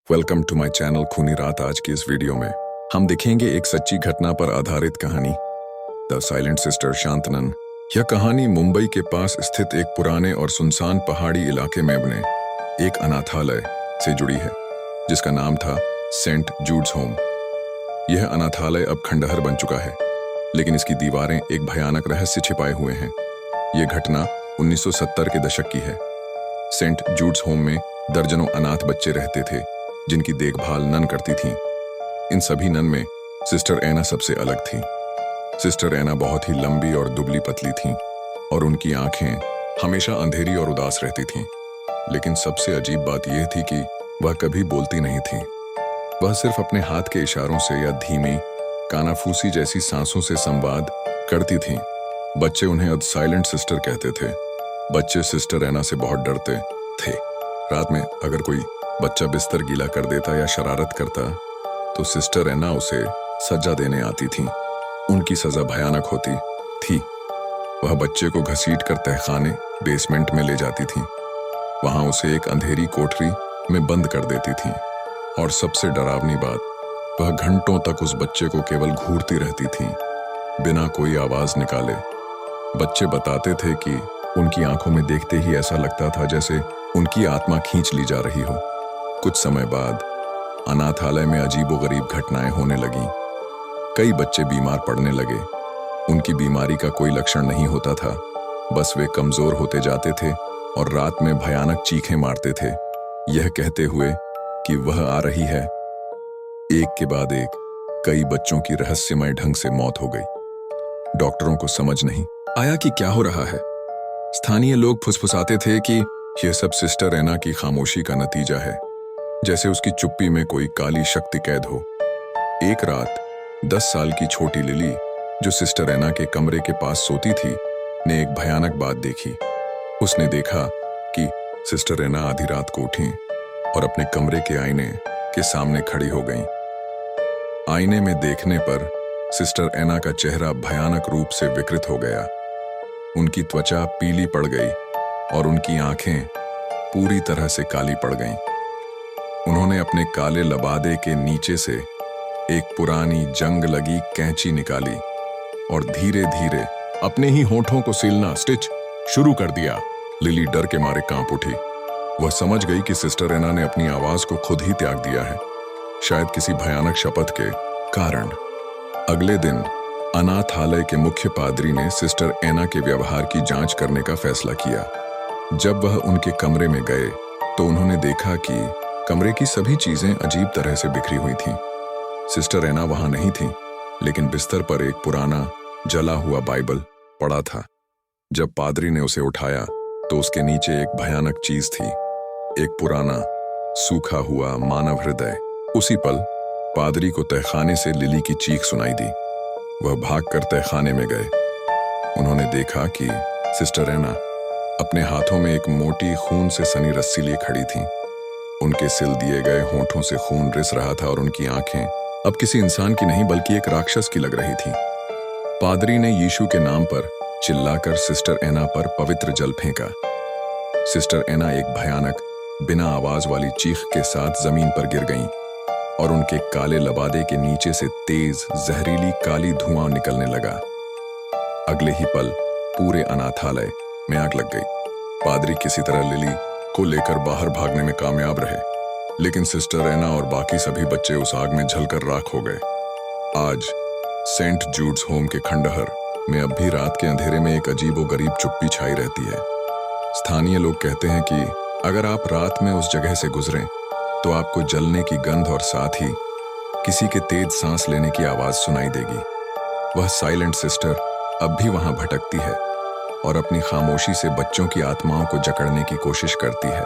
Welcome to my channel खूनी रात। आज की इस वीडियो में हम देखेंगे एक सच्ची घटना पर आधारित कहानी द साइलेंट सिस्टर शांतनन। यह कहानी मुंबई के पास स्थित एक पुराने और सुनसान पहाड़ी इलाके में बने एक अनाथालय से जुड़ी है जिसका नाम था सेंट जूड्स होम। यह अनाथालय अब खंडहर बन चुका है, लेकिन इसकी दीवारें एक भयानक रहस्य छिपाए हुए हैं। यह घटना 1970 के दशक की है। सेंट जूड्स होम में दर्जनों अनाथ बच्चे रहते थे जिनकी देखभाल नन करती थीं। इन सभी नन में सिस्टर एना सबसे अलग थी। सिस्टर एना बहुत ही लंबी और दुबली पतली थीं और उनकी आंखें हमेशा अंधेरी और उदास रहती थीं। लेकिन सबसे अजीब बात यह थी कि वह कभी बोलती नहीं थीं। वह सिर्फ अपने हाथ के इशारों से या धीमी कानाफूसी जैसी सांसों से संवाद करती थीं। बच्चे उन्हें द साइलेंट सिस्टर कहते थे। बच्चे सिस्टर एना से बहुत डरते थे। रात में अगर कोई बच्चा बिस्तर गीला कर देता या शरारत करता तो सिस्टर एना उसे सजा देने आती थीं। उनकी सजा भयानक होती थी। वह बच्चे को घसीट कर तहखाने बेसमेंट में ले जाती थीं। वहां उसे एक अंधेरी कोठरी में बंद कर देती थीं और सबसे डरावनी बात, वह घंटों तक उस बच्चे को केवल घूरती रहती थीं बिना कोई आवाज निकाले। बच्चे बताते थे कि उनकी आंखों में देखते ही ऐसा लगता था जैसे उनकी आत्मा खींच ली जा रही हो। कुछ समय बाद अनाथालय में अजीबोगरीब घटनाएं होने लगीं। कई बच्चे बीमार पड़ने लगे। उनकी बीमारी का कोई लक्षण नहीं होता था, बस वे कमजोर होते जाते थे और रात में भयानक चीखें मारते थे, यह कहते हुए कि वह आ रही है। एक के बाद एक कई बच्चों की रहस्यमय ढंग से मौत हो गई। डॉक्टरों को समझ नहीं आया कि क्या हो रहा है। स्थानीय लोग फुसफुसाते थे कि यह सब सिस्टर एना की खामोशी का नतीजा है, जैसे उसकी चुप्पी में कोई काली शक्ति कैद हो। एक रात 10 साल की छोटी लिली, जो सिस्टर एना के कमरे के पास सोती थी, ने एक भयानक बात देखी। उसने देखा कि सिस्टर एना आधी रात को उठी और अपने कमरे के आईने के सामने खड़ी हो गईं। आईने में देखने पर सिस्टर एना का चेहरा भयानक रूप से विकृत हो गया। उनकी त्वचा पीली पड़ गई और उनकी आंखें पूरी तरह से काली पड़ गईं। उन्होंने अपने काले लबादे के नीचे से एक पुरानी जंग लगी कैंची निकाली और धीरे धीरे अपने ही होठों को सीलना स्टिच शुरू कर दिया। लिली डर के मारे कांप उठी। वह समझ गई कि सिस्टर एना ने अपनी आवाज को खुद ही त्याग दिया है, शायद किसी भयानक शपथ के कारण। अगले दिन अनाथालय के मुख्य पादरी ने सिस्टर एना के व्यवहार की जांच करने का फैसला किया। जब वह उनके कमरे में गए तो उन्होंने देखा कि कमरे की सभी चीजें अजीब तरह से बिखरी हुई थीं। सिस्टर एना वहां नहीं थी, लेकिन बिस्तर पर एक पुराना जला हुआ बाइबल पड़ा था। जब पादरी ने उसे उठाया तो उसके नीचे एक भयानक चीज थी, एक पुराना सूखा हुआ मानव हृदय। उसी पल पादरी को तहखाने से लिली की चीख सुनाई दी। वह भागकर तहखाने में गए। उन्होंने देखा कि सिस्टर एना अपने हाथों में एक मोटी खून से सनी रस्सी लिए खड़ी थी। उनके सिल दिए गए होंठों से खून रिस रहा था और उनकी आंखें अब किसी इंसान की नहीं बल्कि एक राक्षस की लग रही थी। पादरी ने यीशु के नाम पर चिल्लाकर सिस्टर एना पर पवित्र जल फेंका। सिस्टर एना एक भयानक बिना आवाज वाली चीख के साथ जमीन पर गिर गईं और उनके काले लबादे के नीचे से तेज जहरीली काली धुआं निकलने लगा। अगले ही पल पूरे अनाथालय में आग लग गई। पादरी किसी तरह लिली को लेकर बाहर भागने में कामयाब रहे, लेकिन सिस्टर एना और बाकी सभी बच्चे उस आग में जलकर राख हो गए। आज सेंट जूड्स होम के खंडहर में अब भी रात के अंधेरे में एक अजीबोगरीब चुप्पी छाई रहती है। स्थानीय लोग कहते हैं कि अगर आप रात में उस जगह से गुजरें तो आपको जलने की गंध और साथ ही किसी के तेज सांस लेने की आवाज सुनाई देगी। वह साइलेंट सिस्टर अब भी वहां भटकती है और अपनी खामोशी से बच्चों की आत्माओं को जकड़ने की कोशिश करती है।